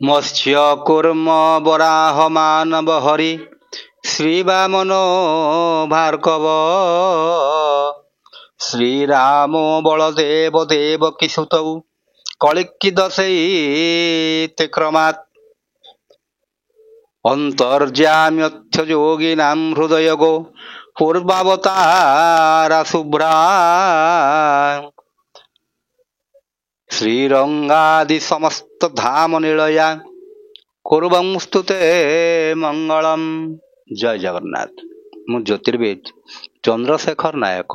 मत्स्य कूर्म वराह मानव हरि श्रीवामनो भार्गव श्रीराम बलदेव देवकी सुतौ कलिकी दशैते क्रमात् अंतर्जाम्यथ योगिनां हृदयगो पूर्वावतारा शुभ्रा श्रीरंगादि समस्त धाम निलया कुर्वंस्तुते मंगलम। जय जगन्नाथ। मु ज्योतिर्विद चंद्रशेखर नायक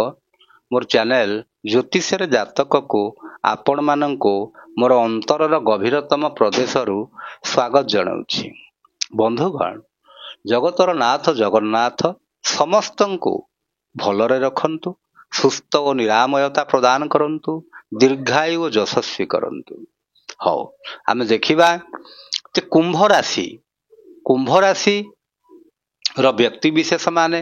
मोर चैनल ज्योतिषर जातक को आपण मानंको मोर अंतरर गभीरतम प्रदेशरु स्वागत जनाउछि। बंधुगण, जगतर नाथ जगन्नाथ समस्तंको भलरे रखंतु, सुस्थ और निरामयता प्रदान करंतु, दीर्घायु और यशस्वी करंतु। हौ आमे देखिबा जे कुंभ राशि रो व्यक्ति विशेष माने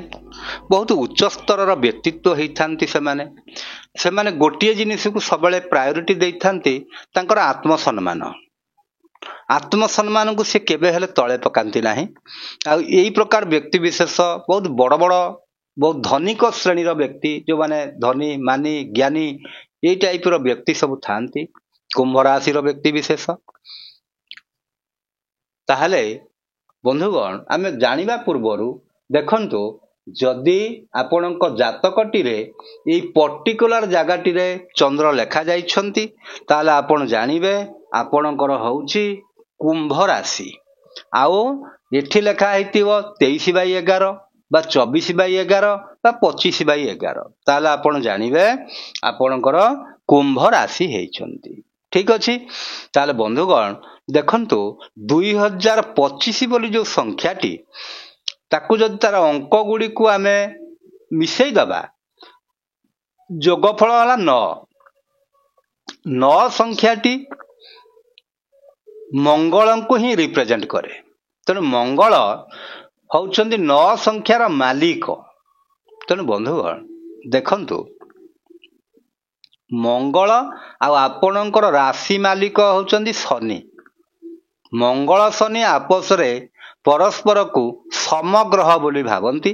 बहुत उच्च स्तर व्यक्तित्व होइथांती। सेमाने गोटिए जिनिस को सबले प्रायोरिटी देइथांती, तांकर आत्मसम्मान को से केबे हेले तळे पकांती नाही। आ एई प्रकार व्यक्ति विशेष बहुत बड़ बहुत धनिक श्रेणीर व्यक्ति, जो माने धनी मानी ज्ञानी ये टाइप रो व्यक्ति सब थांती कुंभ राशि रो व्यक्ति विशेष। ताहले बंधुगण, आमे जानिबा पूर्वरु देखंतु, जदि आपणक जातकटी रे एई पर्टिकुलर जगाटी रे चंद्र लेखा जाइछंती, ताहले आपण जानिबे आपणकर होउची कुंभ राशि। आउ एठी लेखा हेतिबो 23/11 बा 24/11 बा 25/11, ताहले आपण जानिबे आपणकर कुंभ राशि हेइछंती। ठीक अछि। ताहले बंधुगण देखंतु, 2025 बोली जो संख्याटी, ताकू जदि तार अंक गुडी को आमे मिसेई दबा, जोगफल होला 9 संख्याटी मंगल को ही रिप्रेजेंट करे। तेणु मंगल होउछंती 9 संख्यार मालिक। तेणु बंधुगण देखंतु, मंगल आ आपणकर राशि मालिक होउछंती शनि। मंगल शनि आपस रे परस्पर को समग्रह बोली भावंती।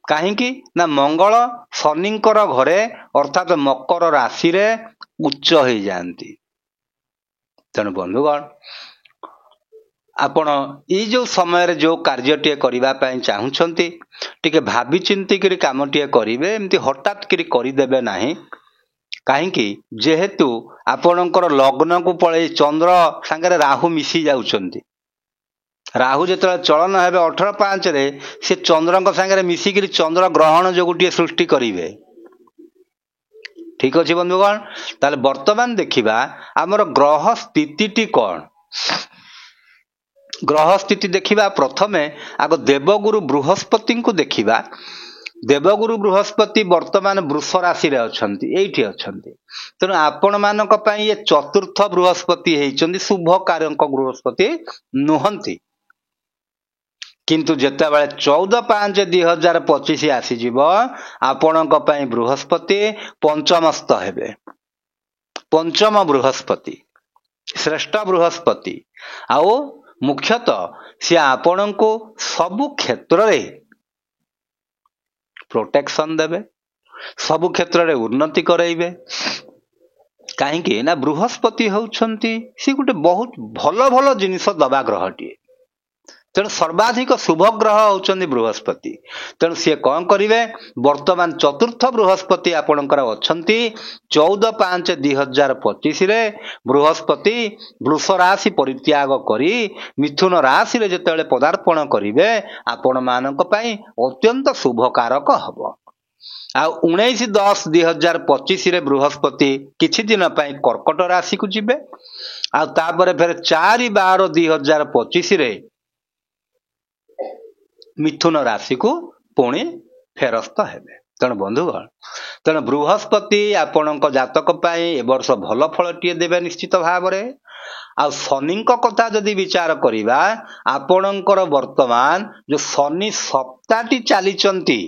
काहेकि ना मंगल शनिंकर घरे अर्थात मकर राशि रे उच्च हो जाती। तेणु बंधुगण, आपण ई जो समय जो कार्यटीए करिबा पई चाहुछंती, टिके भाबी चिंती करी कामटीए करिवे, एमती हठात करी करिदेबे नाही। काहेकि जेहेतु आपणकर लग्न को पळे चंद्र संगे राहु मिसी जाउछंती। राहु जेतले चलन हेबे 18/5 रे, से चंद्रक संगे मिसी करी चंद्र ग्रहण जो गुटिए सृष्टि करिवे। ठीक अछि बंधुगण। ताले वर्तमान देखिबा हमर ग्रह स्थितिटी कोन। ग्रह स्थिति देखिबा प्रथमे आगो देवगुरु बृहस्पति को देखिबा। देवगुरु बृहस्पति वर्तमान वृष राशि रे अछंती, एठी अछंती। तेनु आपण मानक पई ये चतुर्थ बृहस्पति हेइचंती, शुभ कार्यक बृहस्पति नुहंती। किंतु जेतेबेले 14/5/2025 आसी जीवो, आपणक पई बृहस्पति पंचमस्त हेबे। पंचम बृहस्पति, श्रेष्ठ बृहस्पति। आउ मुख्यतः से आपण को सबु क्षेत्र रे प्रोटेक्शन देबे, सबु क्षेत्र रे उन्नति करैबे। काहेकि ना बृहस्पति होउछंती से गुटे बहुत भलो भलो जिनिस दबा ग्रहटी। तेणु सर्वाधिक शुभ ग्रह होउछंती बृहस्पति। तेणु सी कौन करिवे, वर्तमान चतुर्थ बृहस्पति आपणकर अछंती। 14/5/2025 रे बृहस्पति वृष राशि परित्याग करी मिथुन राशि रे जेतेबेले पदार्पण करिवे, आपण मानक पई अत्यंत शुभकारक हबो। आ 19/10/2025 रे बृहस्पति किछि दिन पई कर्कट राशि को जिबे। आ तापरे फेर 4/12/2025 रे मिथुन राशि को पुणी फेरस्त हेबे। तेणु बंधुगण, तेणु बृहस्पति आपणक जातक पाई ए वर्ष भल फलटीए देबे निश्चित भावरे। आ शनिक कथा जदि विचार करिबा, आपणकर वर्तमान जो शनि सप्ताहटी चलीचंती,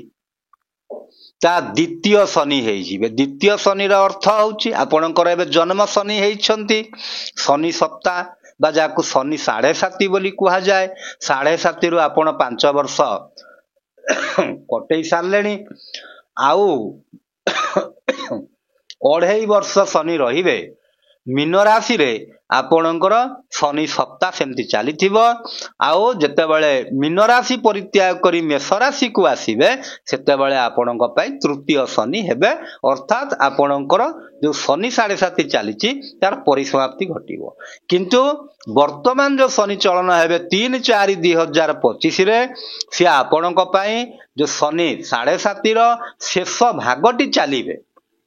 ता द्वितीय शनि हेइजिबे। द्वितीय शनि रा अर्थ होउची आपणकर एबे जन्म शनि हेइछंती। शनि सप्ताह ବା ଯାହାକୁ ଶନି 7.5 ବୋଲି କୁହାଯାଏ, 7.5ରୁ ଆପଣ 5 ବର୍ଷ କଟେଇ ସାରିଲେଣି। ଆଉ 2.5 ବର୍ଷ ଶନି ରହିବେ ମୀନ ରାଶିରେ। ଆପଣଙ୍କର ଶନି ସପ୍ତାହ ସେମିତି ଚାଲିଥିବ। ଆଉ ଯେତେବେଳେ ମୀନ ରାଶି ପରିତ୍ୟାଗ କରି ମେଷ ରାଶିକୁ ଆସିବେ ସେତେବେଳେ ଆପଣଙ୍କ ପାଇଁ ତୃତୀୟ ଶନି ହେବେ, ଅର୍ଥାତ୍ ଆପଣଙ୍କର ଯୋଉ ଶନି 7.5 ଚାଲିଛି ତାର ପରିସମାପ୍ତି ଘଟିବ। କିନ୍ତୁ ବର୍ତ୍ତମାନ ଯୋଉ ଶନି ଚଳନ ହେବେ 3/4/2025ରେ ସିଏ ଆପଣଙ୍କ ପାଇଁ ଯୋଉ ଶନି 7.5ର ଶେଷ ଭାଗଟି ଚାଲିବେ।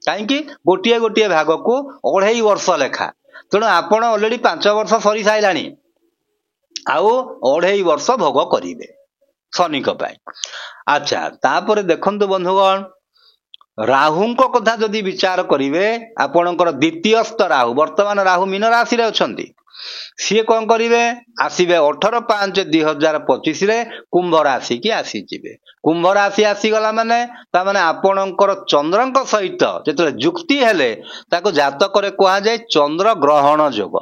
କାହିଁକି? ଗୋଟିଏ ଗୋଟିଏ ଭାଗକୁ 2.5 ବର୍ଷ ଲେଖା। ତେଣୁ ଆପଣ ଅଲରେଡି 5 ବର୍ଷ ସରିସାରିଲାଣି, ଆଉ 2.5 ବର୍ଷ ଭୋଗ କରିବେ ଶନିଙ୍କ ପାଇଁ। ଆଚ୍ଛା, ତାପରେ ଦେଖନ୍ତୁ ବନ୍ଧୁଗଣ, ରାହୁଙ୍କ କଥା ଯଦି ବିଚାର କରିବେ, ଆପଣଙ୍କର ଦ୍ୱିତୀୟସ୍ଥ ରାହୁ, ବର୍ତ୍ତମାନ ରାହୁ ମୀନ ରାଶିରେ ଅଛନ୍ତି। ସିଏ କଣ କରିବେ? ଆସିବେ 18/5/2025ରେ କୁମ୍ଭ ରାଶିକି ଆସିଯିବେ। କୁମ୍ଭ ରାଶି ଆସିଗଲା ମାନେ ତାମାନେ ଆପଣଙ୍କର ଚନ୍ଦ୍ରଙ୍କ ସହିତ ଯେତେବେଳେ ଯୁକ୍ତି ହେଲେ ତାକୁ ଜାତକରେ କୁହାଯାଏ ଚନ୍ଦ୍ର ଗ୍ରହଣ ଯୋଗ।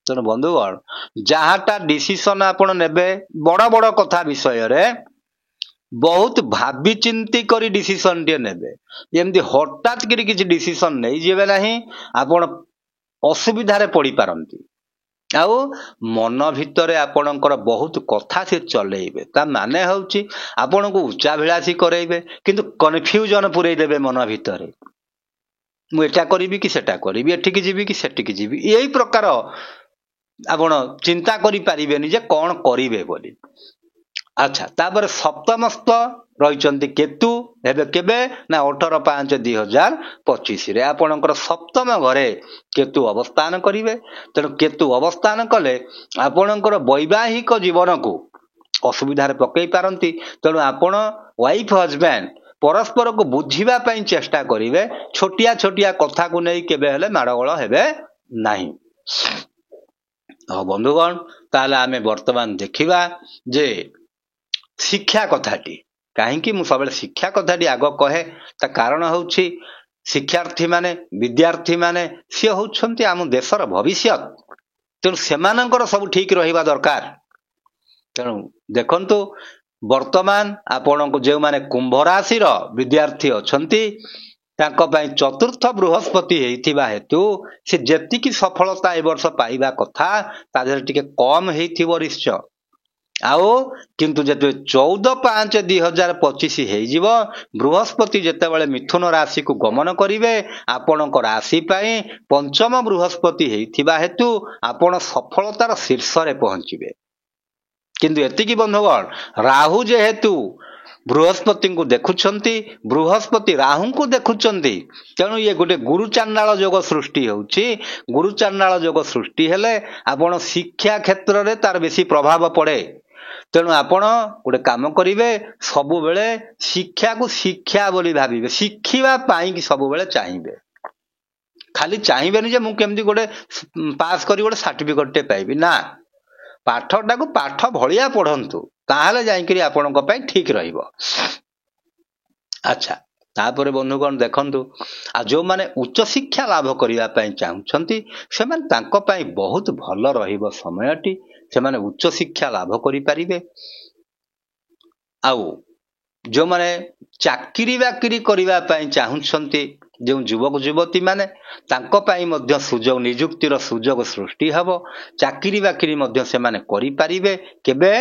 ତେଣୁ ବନ୍ଧୁଗଣ, ଯାହାଟା ଡିସିସନ ଆପଣ ନେବେ ବଡ ବଡ କଥା ବିଷୟରେ ବହୁତ ଭାବି ଚିନ୍ତି କରି ଡିସିସନ ଟିଏ ନେବେ। ଏମିତି ହଠାତ୍ କରି କିଛି ଡିସିସନ ନେଇଯିବେ ନାହିଁ, ଆପଣ ଅସୁବିଧାରେ ପଡିପାରନ୍ତି। ଆଉ ମନ ଭିତରେ ଆପଣଙ୍କର ବହୁତ କଥା ସେ ଚଲେଇବେ। ତା ମାନେ ହେଉଛି ଆପଣଙ୍କୁ ଉଚ୍ଚାଭିଳାଷୀ କରେଇବେ, କିନ୍ତୁ କନଫ୍ୟୁଜନ ପୁରେଇ ଦେବେ ମନ ଭିତରେ। ମୁଁ ଏଟା କରିବି କି ସେଟା କରିବି, ଏଠିକି ଯିବି କି ସେଠିକି ଯିବି, ଏଇ ପ୍ରକାର ଆପଣ ଚିନ୍ତା କରିପାରିବେନି ଯେ କଣ କରିବେ ବୋଲି। ଆଚ୍ଛା, ତାପରେ ସପ୍ତମସ୍ଥ ରହିଛନ୍ତି କେତୁ, ହେବେ କେବେ ନା 18/5/2025ରେ ଆପଣଙ୍କର ସପ୍ତମ ଘରେ କେତୁ ଅବସ୍ଥାନ କରିବେ। ତେଣୁ କେତୁ ଅବସ୍ଥାନ କଲେ ଆପଣଙ୍କର ବୈବାହିକ ଜୀବନକୁ ଅସୁବିଧାରେ ପକେଇ ପାରନ୍ତି। ତେଣୁ ଆପଣ ୱାଇଫ ହଜବ୍ୟାଣ୍ଡ ପରସ୍ପରକୁ ବୁଝିବା ପାଇଁ ଚେଷ୍ଟା କରିବେ। ଛୋଟିଆ ଛୋଟିଆ କଥାକୁ ନେଇ କେବେ ହେଲେ ମାଡ଼ଗୋଳ ହେବେ ନାହିଁ। ହଉ ବନ୍ଧୁଗଣ, ତାହେଲେ ଆମେ ବର୍ତ୍ତମାନ ଦେଖିବା ଯେ ଶିକ୍ଷା କଥାଟି। କାହିଁକି ମୁଁ ସବୁବେଳେ ଶିକ୍ଷା କଥାଟି ଆଗ କହେ, ତା କାରଣ ହେଉଛି ଶିକ୍ଷାର୍ଥୀ ମାନେ, ବିଦ୍ୟାର୍ଥୀ ମାନେ ସିଏ ହେଉଛନ୍ତି ଆମ ଦେଶର ଭବିଷ୍ୟତ। ତେଣୁ ସେମାନଙ୍କର ସବୁ ଠିକ ରହିବା ଦରକାର। ତେଣୁ ଦେଖନ୍ତୁ, ବର୍ତ୍ତମାନ ଆପଣଙ୍କୁ ଯେଉଁମାନେ କୁମ୍ଭ ରାଶିର ବିଦ୍ୟାର୍ଥୀ ଅଛନ୍ତି ତାଙ୍କ ପାଇଁ ଚତୁର୍ଥ ବୃହସ୍ପତି ହେଇଥିବା ହେତୁ ସେ ଯେତିକି ସଫଳତା ଏ ବର୍ଷ ପାଇବା କଥା ତା ଦେହରେ ଟିକେ କମ ହେଇଥିବ ନିଶ୍ଚୟ। ଆଉ କିନ୍ତୁ ଯେତେବେଳେ 14/5/2025 ହେଇଯିବ, ବୃହସ୍ପତି ଯେତେବେଳେ ମିଥୁନ ରାଶିକୁ ଗମନ କରିବେ, ଆପଣଙ୍କ ରାଶି ପାଇଁ ପଞ୍ଚମ ବୃହସ୍ପତି ହେଇଥିବା ହେତୁ ଆପଣ ସଫଳତାର ଶୀର୍ଷରେ ପହଞ୍ଚିବେ। କିନ୍ତୁ ଏତିକି ବନ୍ଧୁଗଣ, ରାହୁ ଯେହେତୁ ବୃହସ୍ପତିଙ୍କୁ ଦେଖୁଛନ୍ତି, ବୃହସ୍ପତି ରାହୁଙ୍କୁ ଦେଖୁଛନ୍ତି, ତେଣୁ ଇଏ ଗୋଟେ ଗୁରୁଚାଣ୍ଡାଳ ଯୋଗ ସୃଷ୍ଟି ହେଉଛି। ଗୁରୁଚାଣ୍ଡାଳ ଯୋଗ ସୃଷ୍ଟି ହେଲେ ଆପଣ ଶିକ୍ଷା କ୍ଷେତ୍ରରେ ତାର ବେଶୀ ପ୍ରଭାବ ପଡେ। ତେଣୁ ଆପଣ ଗୋଟେ କାମ କରିବେ, ସବୁବେଳେ ଶିକ୍ଷାକୁ ଶିକ୍ଷା ବୋଲି ଭାବିବେ, ଶିଖିବା ପାଇଁ ସବୁବେଳେ ଚାହିଁବେ। ଖାଲି ଚାହିଁବେନି ଯେ ମୁଁ କେମିତି ଗୋଟେ ପାସ୍ କରି ଗୋଟେ ସାର୍ଟିଫିକେଟଟେ ପାଇବି, ନା, ପାଠଟାକୁ ପାଠ ଭଳିଆ ପଢନ୍ତୁ, ତାହେଲେ ଯାଇକରି ଆପଣଙ୍କ ପାଇଁ ଠିକ ରହିବ। ଆଚ୍ଛା, ତାପରେ ବନ୍ଧୁଗଣ ଦେଖନ୍ତୁ, ଆଉ ଯୋଉମାନେ ଉଚ୍ଚଶିକ୍ଷା ଲାଭ କରିବା ପାଇଁ ଚାହୁଁଛନ୍ତି ସେମାନେ ତାଙ୍କ ପାଇଁ ବହୁତ ଭଲ ରହିବ ସମୟଟି। ସେମାନେ ଉଚ୍ଚଶିକ୍ଷା ଲାଭ କରିପାରିବେ। ଆଉ ଯୋଉମାନେ ଚାକିରି ବାକିରି କରିବା ପାଇଁ ଚାହୁଁଛନ୍ତି, ଯେଉଁ ଯୁବକ ଯୁବତୀ ମାନେ, ତାଙ୍କ ପାଇଁ ମଧ୍ୟ ସୁଯୋଗ, ନିଯୁକ୍ତିର ସୁଯୋଗ ସୃଷ୍ଟି ହେବ। ଚାକିରି ବାକିରି ମଧ୍ୟ ସେମାନେ କରିପାରିବେ। କେବେ?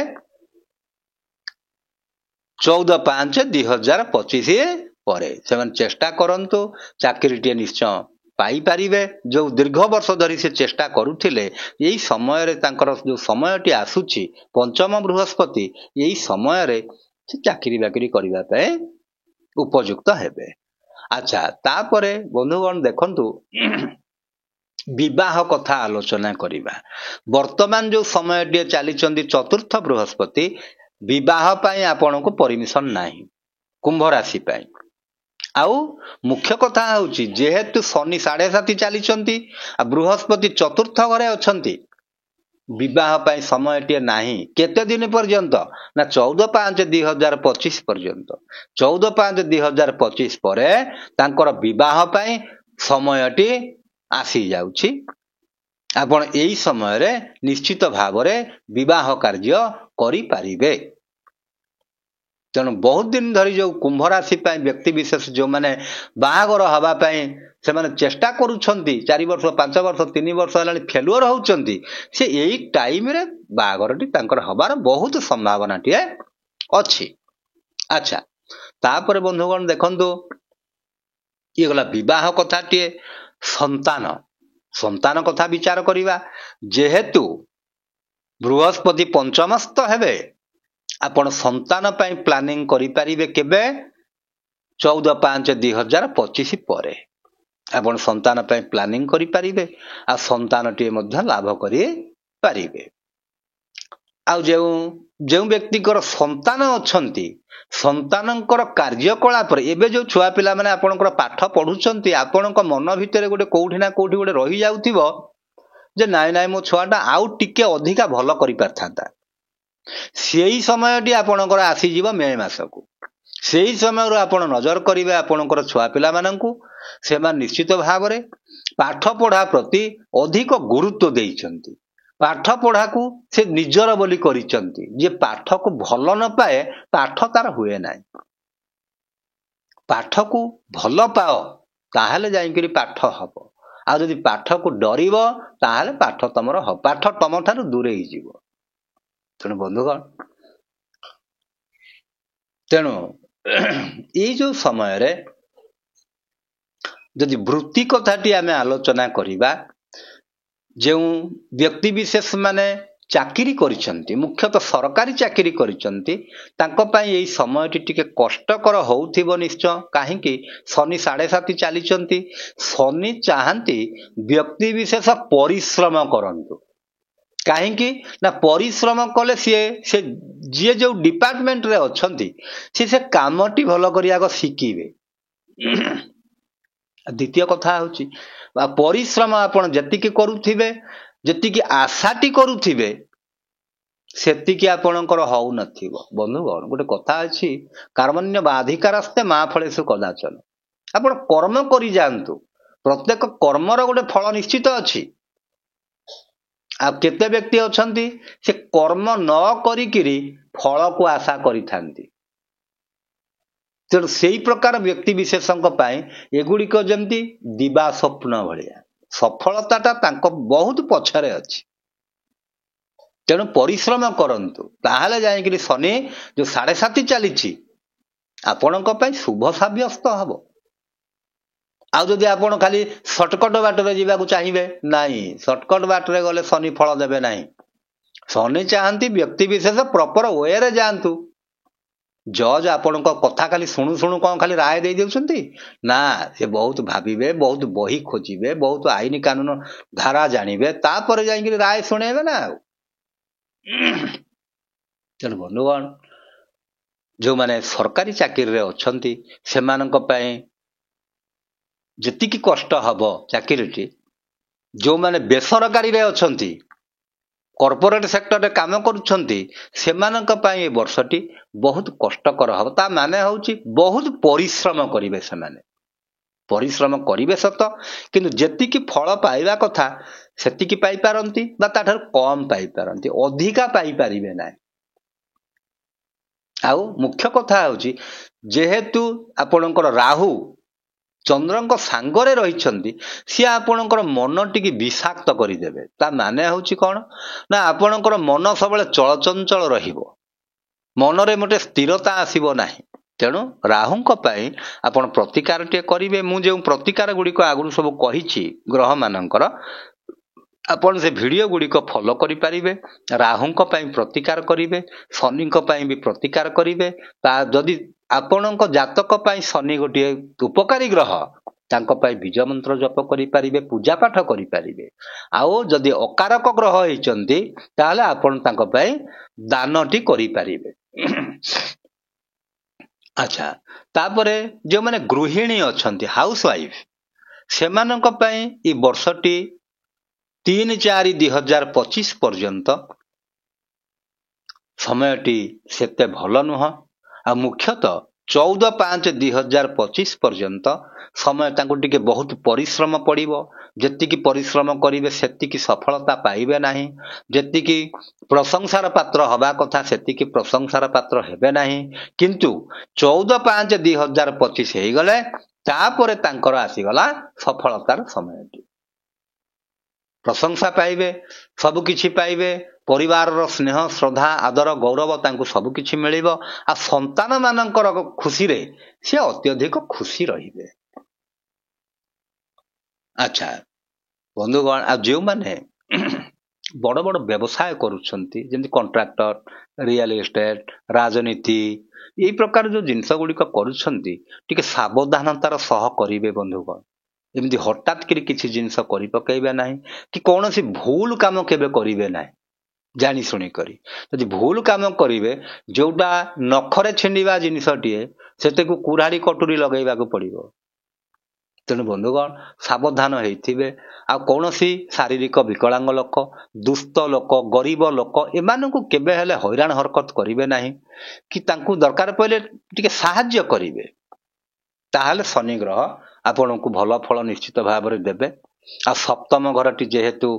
14/5/2025 ପରେ ସେମାନେ ଚେଷ୍ଟା କରନ୍ତୁ, ଚାକିରିଟିଏ ନିଶ୍ଚୟ ପାଇପାରିବେ। ଯୋଉ ଦୀର୍ଘ ବର୍ଷ ଧରି ସେ ଚେଷ୍ଟା କରୁଥିଲେ, ଏଇ ସମୟରେ ତାଙ୍କର ଯୋଉ ସମୟଟି ଆସୁଛି ପଞ୍ଚମ ବୃହସ୍ପତି, ଏଇ ସମୟରେ ସେ ଚାକିରି ବାକିରି କରିବା ପାଇଁ ଉପଯୁକ୍ତ ହେବେ। ଆଚ୍ଛା, ତାପରେ ବନ୍ଧୁଗଣ ଦେଖନ୍ତୁ, ବିବାହ କଥା ଆଲୋଚନା କରିବା। ବର୍ତ୍ତମାନ ଯୋଉ ସମୟଟିଏ ଚାଲିଛନ୍ତି ଚତୁର୍ଥ ବୃହସ୍ପତି, ବିବାହ ପାଇଁ ଆପଣଙ୍କୁ ପରମିଶନ ନାହିଁ କୁମ୍ଭ ରାଶି ପାଇଁ। ଆଉ ମୁଖ୍ୟ କଥା ହେଉଛି ଯେହେତୁ ଶନି 7.5 ଚାଲିଛନ୍ତି ଆଉ ବୃହସ୍ପତି ଚତୁର୍ଥ ଘରେ ଅଛନ୍ତି, ବିବାହ ପାଇଁ ସମୟଟିଏ ନାହିଁ। କେତେ ଦିନ ପର୍ଯ୍ୟନ୍ତ? ନା 14/5/2025 ପର୍ଯ୍ୟନ୍ତ। 14/5/2025 ପରେ ତାଙ୍କର ବିବାହ ପାଇଁ ସମୟଟି ଆସିଯାଉଛି। ଆପଣ ଏହି ସମୟରେ ନିଶ୍ଚିତ ଭାବରେ ବିବାହ କାର୍ଯ୍ୟ କରିପାରିବେ। ତେଣୁ ବହୁତ ଦିନ ଧରି ଯେଉଁ କୁମ୍ଭ ରାଶି ପାଇଁ ବ୍ୟକ୍ତି ବିଶେଷ ଯେଉଁମାନେ ବାହାଘର ହେବା ପାଇଁ ସେମାନେ ଚେଷ୍ଟା କରୁଛନ୍ତି, 4 ବର୍ଷ 5 ବର୍ଷ 3 ବର୍ଷ ହେଲାଣି ଫେଲୁଅର ହେଉଛନ୍ତି, ସେ ଏଇ ଟାଇମରେ ବାହାଘରଟି ତାଙ୍କର ହେବାର ବହୁତ ସମ୍ଭାବନାଟିଏ ଅଛି। ଆଚ୍ଛା, ତାପରେ ବନ୍ଧୁଗଣ ଦେଖନ୍ତୁ, ଇଏ ଗଲା ବିବାହ କଥାଟିଏ। ସନ୍ତାନ କଥା ବିଚାର କରିବା। ଯେହେତୁ ବୃହସ୍ପତି ପଞ୍ଚମସ୍ଥ ହେବେ, ଆପଣ ସନ୍ତାନ ପାଇଁ ପ୍ଲାନିଂ କରିପାରିବେ କେବେ? 14/5/2025 ପରେ ଆପଣ ସନ୍ତାନ ପାଇଁ ପ୍ଲାନିଂ କରିପାରିବେ, ଆଉ ସନ୍ତାନଟିଏ ମଧ୍ୟ ଲାଭ କରିପାରିବେ। ଆଉ ଯେଉଁ ବ୍ୟକ୍ତିଙ୍କର ସନ୍ତାନ ଅଛନ୍ତି, ସନ୍ତାନଙ୍କର କାର୍ଯ୍ୟକଳାପରେ ଏବେ ଯେଉଁ ଛୁଆ ପିଲାମାନେ ଆପଣଙ୍କର ପାଠ ପଢୁଛନ୍ତି, ଆପଣଙ୍କ ମନ ଭିତରେ ଗୋଟେ କୋଉଠି ନା କୋଉଠି ଗୋଟେ ରହିଯାଉଥିବ ଯେ ନାଇଁ ମୋ ଛୁଆଟା ଆଉ ଟିକେ ଅଧିକା ଭଲ କରିପାରିଥାନ୍ତା। ସେଇ ସମୟଟି ଆପଣଙ୍କର ଆସିଯିବ ମେ ମାସକୁ। ସେଇ ସମୟରୁ ଆପଣ ନଜର କରିବେ ଆପଣଙ୍କର ଛୁଆ ପିଲାମାନଙ୍କୁ। ସେମାନେ ନିଶ୍ଚିତ ଭାବରେ ପାଠ ପଢା ପ୍ରତି ଅଧିକ ଗୁରୁତ୍ୱ ଦେଇଛନ୍ତି। ପାଠ ପଢାକୁ ସେ ନିଜର ବୋଲି କରିଛନ୍ତି। ଯିଏ ପାଠକୁ ଭଲ ନ ପାଏ, ପାଠ ତାର ହୁଏ ନାହିଁ। ପାଠକୁ ଭଲ ପାଅ, ତାହେଲେ ଯାଇକିରି ପାଠ ହବ। ଆଉ ଯଦି ପାଠକୁ ଡରିବ, ତାହେଲେ ପାଠ ତମର ହବ, ପାଠ ତମଠାରୁ ଦୂରେଇ ଯିବ। ତେଣୁ ବନ୍ଧୁଗଣ, ଏଇ ଯୋଉ ସମୟରେ ଯଦି ବୃତ୍ତି କଥାଟି ଆମେ ଆଲୋଚନା କରିବା, ଯେଉଁ ବ୍ୟକ୍ତି ବିଶେଷ ମାନେ ଚାକିରି କରିଛନ୍ତି, ମୁଖ୍ୟତଃ ସରକାରୀ ଚାକିରି କରିଛନ୍ତି, ତାଙ୍କ ପାଇଁ ଏଇ ସମୟଟି ଟିକେ କଷ୍ଟକର ହଉଥିବ ନିଶ୍ଚୟ। କାହିଁକି? ଶନି 7.5 ଚାଲିଛନ୍ତି। ଶନି ଚାହାନ୍ତି ବ୍ୟକ୍ତି ବିଶେଷ ପରିଶ୍ରମ କରନ୍ତୁ। କାହିଁକି ନା ପରିଶ୍ରମ କଲେ ସେ ଯିଏ ଯୋଉ ଡିପାର୍ଟମେଣ୍ଟରେ ଅଛନ୍ତି, ସେ କାମଟି ଭଲ କରିବାକୁ ଶିଖିବେ। ଦ୍ୱିତୀୟ କଥା ହେଉଛି, ପରିଶ୍ରମ ଆପଣ ଯେତିକି କରୁଥିବେ, ଯେତିକି ଆଶାଟି କରୁଥିବେ, ସେତିକି ଆପଣଙ୍କର ହଉନଥିବ। ବନ୍ଧୁଗଣ, ଗୋଟେ କଥା ଅଛି, କର୍ମଣ୍ୟ ବାଧିକାରସ୍ତେ ମା ଫଳେଷୁ କଦାଚନ। ଆପଣ କର୍ମ କରିଯାଆନ୍ତୁ, ପ୍ରତ୍ୟେକ କର୍ମର ଗୋଟେ ଫଳ ନିଶ୍ଚିତ ଅଛି। ଆଉ କେତେ ବ୍ୟକ୍ତି ଅଛନ୍ତି, ସେ କର୍ମ ନ କରିକିରି ଫଳକୁ ଆଶା କରିଥାନ୍ତି। ତେଣୁ ସେଇ ପ୍ରକାର ବ୍ୟକ୍ତି ବିଶେଷଙ୍କ ପାଇଁ ଏଗୁଡ଼ିକ ଯେମିତି ଦିବା ସ୍ୱପ୍ନ ଭଳିଆ, ସଫଳତାଟା ତାଙ୍କ ବହୁତ ପଛରେ ଅଛି। ତେଣୁ ପରିଶ୍ରମ କରନ୍ତୁ, ତାହେଲେ ଯାଇକିରି ଶନି ଯୋଉ 7.5 ଚାଲିଛି ଆପଣଙ୍କ ପାଇଁ ଶୁଭ ସାବ୍ୟସ୍ତ ହବ। ଆଉ ଯଦି ଆପଣ ଖାଲି ସର୍ଟକଟ ବାଟରେ ଯିବାକୁ ଚାହିଁବେ, ନାହିଁ, ସର୍ଟକଟ ବାଟରେ ଗଲେ ଶନି ଫଳ ଦେବେ ନାହିଁ। ଶନି ଚାହାନ୍ତି ବ୍ୟକ୍ତି ବିଶେଷ ପ୍ରପର ୱେରେ ଯାଆନ୍ତୁ। ଜଜ୍ ଆପଣଙ୍କ କଥା ଖାଲି ଶୁଣୁ କଣ ଖାଲି ରାୟ ଦେଇ ଦେଉଛନ୍ତି? ନା, ସେ ବହୁତ ଭାବିବେ, ବହୁତ ବହି ଖୋଜିବେ, ବହୁତ ଆଇନ କାନୁନ ଧାରା ଜାଣିବେ, ତାପରେ ଯାଇକିରି ରାୟ ଶୁଣେଇବେ ନା। ଆଉ ତେଣୁ ବନ୍ଧୁଗଣ, ଯେଉଁମାନେ ସରକାରୀ ଚାକିରିରେ ଅଛନ୍ତି, ସେମାନଙ୍କ ପାଇଁ ଯେତିକି କଷ୍ଟ ହବ ଚାକିରିଟି, ଯେଉଁମାନେ ବେସରକାରୀରେ ଅଛନ୍ତି, କର୍ପୋରେଟ ସେକ୍ଟରରେ କାମ କରୁଛନ୍ତି, ସେମାନଙ୍କ ପାଇଁ ଏ ବର୍ଷଟି ବହୁତ କଷ୍ଟକର ହବ। ତା ମାନେ ହେଉଛି ବହୁତ ପରିଶ୍ରମ କରିବେ ସେମାନେ। ପରିଶ୍ରମ କରିବେ ସତ, କିନ୍ତୁ ଯେତିକି ଫଳ ପାଇବା କଥା ସେତିକି ପାଇପାରନ୍ତି, ବା ତାଠାରୁ କମ ପାଇପାରନ୍ତି, ଅଧିକା ପାଇପାରିବେ ନାହିଁ। ଆଉ ମୁଖ୍ୟ କଥା ହେଉଛି, ଯେହେତୁ ଆପଣଙ୍କର ରାହୁ ଚନ୍ଦ୍ରଙ୍କ ସାଙ୍ଗରେ ରହିଛନ୍ତି, ସିଏ ଆପଣଙ୍କର ମନଟିକି ବିଷାକ୍ତ କରିଦେବେ। ତା ମାନେ ହେଉଛି କଣ ନା, ଆପଣଙ୍କର ମନ ସବୁବେଳେ ଚଳଚଞ୍ଚଳ ରହିବ, ମନରେ ମୋଟେ ସ୍ଥିରତା ଆସିବ ନାହିଁ। ତେଣୁ ରାହୁଙ୍କ ପାଇଁ ଆପଣ ପ୍ରତିକାରଟିଏ କରିବେ। ମୁଁ ଯେଉଁ ପ୍ରତିକାର ଗୁଡ଼ିକ ଆଗରୁ ସବୁ କହିଛି ଗ୍ରହମାନଙ୍କର, ଆପଣ ସେ ଭିଡ଼ିଓ ଗୁଡ଼ିକ ଫଲୋ କରିପାରିବେ। ରାହୁଙ୍କ ପାଇଁ ପ୍ରତିକାର କରିବେ, ଶନିଙ୍କ ପାଇଁ ବି ପ୍ରତିକାର କରିବେ। ତା ଯଦି ଆପଣଙ୍କ ଜାତକ ପାଇଁ ଶନି ଗୋଟିଏ ଉପକାରୀ ଗ୍ରହ, ତାଙ୍କ ପାଇଁ ବୀଜ ମନ୍ତ୍ର ଜପ କରିପାରିବେ, ପୂଜା ପାଠ କରିପାରିବେ। ଆଉ ଯଦି ଅକାରକ ଗ୍ରହ ହେଇଛନ୍ତି, ତାହେଲେ ଆପଣ ତାଙ୍କ ପାଇଁ ଦାନଟି କରିପାରିବେ। ଆଚ୍ଛା, ତାପରେ ଯେଉଁମାନେ ଗୃହିଣୀ ଅଛନ୍ତି, ହାଉସ ୱାଇଫ୍, ସେମାନଙ୍କ ପାଇଁ ଏ ବର୍ଷଟି 3/4/2025 ପର୍ଯ୍ୟନ୍ତ ସମୟଟି ସେତେ ଭଲ ନୁହଁ। ଆଉ ମୁଖ୍ୟତଃ 14/5/2025 पर्यंत समय तांको टिके बहुत परिश्रम पड़िबो। जेतिकी परिश्रम करिवे सेतिकी सफलता पाइबे नाही। जेतिकी प्रशंसार पात्र हवा कथा सेतिकी प्रशंसार पात्र हेबे नाही। किंतु 14/5/2025 हेगले तापरे तांकर आसीगला सफलतार समयटी। प्रशंसा पाइबे, सब किछि पाइबे, परिवार स्नेह श्रद्धा आदर गौरव तांको सब किछि मिलिबो। आ संतान मानकर खुशी रे से अत्यधिक खुशी रहिबे। अच्छा बंधुगण, आ जो माने बड़ बड़ व्यवसाय करुछंती जेमति कॉन्ट्रैक्टर, रियल एस्टेट, राजनीति एई प्रकार जो जिंस गुड़िक करुछंती टिके सावधानतार सह करिवे बंधुगण। एमती हठात करी किछि जिंस करि पकेइबे नाही कि कौनसी भूल काम केबे करिवे नाही जानी शुणी करी। जदि भूल काम करिवे जोटा नखरे छिंडिबा जिनिसटिए सेतेकु कुराड़ी कटुरी लगेइबाकू पड़िबो। तेणु बंधुगण सावधान होइथिबे। आ कौनसी शारीरिक विकलांग लोक, दुस्त लोक, गरीब लोक एमानकु केबे हेले हैरान हरकत करिवे नाही कि तांकु दरकार पड़े टिके साहाय्य करिवे। ताहले शनि ग्रह आपनकु भल फल निश्चित भाव में देबे। आ सप्तम घरटी जेहेतु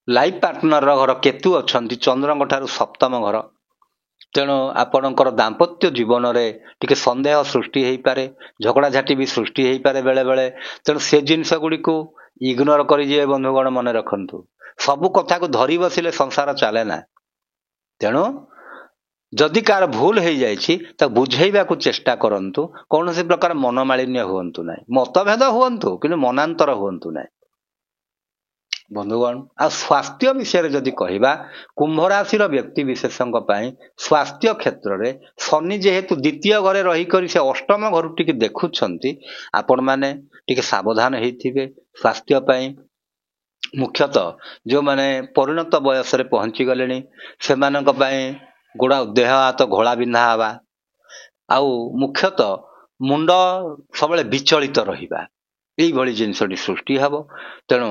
लाइफ पार्टनर घर केतु अछंती चंद्रଙ୍କ ठारू सप्तम घर, तेणु आपणकर दाम्पत्य जीवन रे टिके संदेह सृष्टि हेई पारे, झगड़ा झाटी भी सृष्टि हेई पारे बेले बेले। तेणु से जिनस गुडी को इग्नोर करी जे बंधुगण मन रखंतु। सबु कथा को धरी बसिले संसार चले ना। तेणु जदि कार भूल हो जाइछि त बुझेइबाकू चेष्टा करंतु। कौनसी प्रकार मनमालिन्य हुअंतु नाही, मतभेद हुअंतु किंतु मनांतर हुअंतु नाही। बंधुगण आ स्वास्थ्य विषय जदि कहिबा, कुंभ राशि व्यक्ति विशेषଙ୍କ ପାଇଁ स्वास्थ्य क्षेत्र रे शनि जेहेतु द्वितीय घरे रही करी से अष्टम घर टिके देखुछंती, आपण माने टिके सावधान हेइथिबे स्वास्थ्य ପାଇଁ। मुख्यतः जो माने परिणत बयस रे पहुंची गलेनी सेमानक ପାଇଁ गोड़ा देह हाथ घोड़ा बिंधा हवा, आउ मुख्यतः मुंड सब विचलित रहिबा, एई भली जिनसटी सृष्टि हबो। तेणु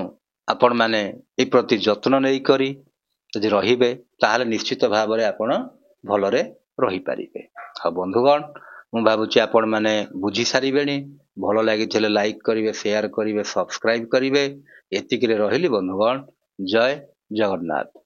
आपण माने ए प्रति जत्न नै करी यदि रहिबे ताहले निश्चित भाव रे आपण भलरे रही पारिबे। हा बंधुगण, मु भाबुची आपण माने बुझी सारिबेनी। भल लागिथिले लाइक करिवे, शेयर करिवे, सब्सक्राइब करिवे। एतिकिरे रहिली बंधुगण। जय जगन्नाथ।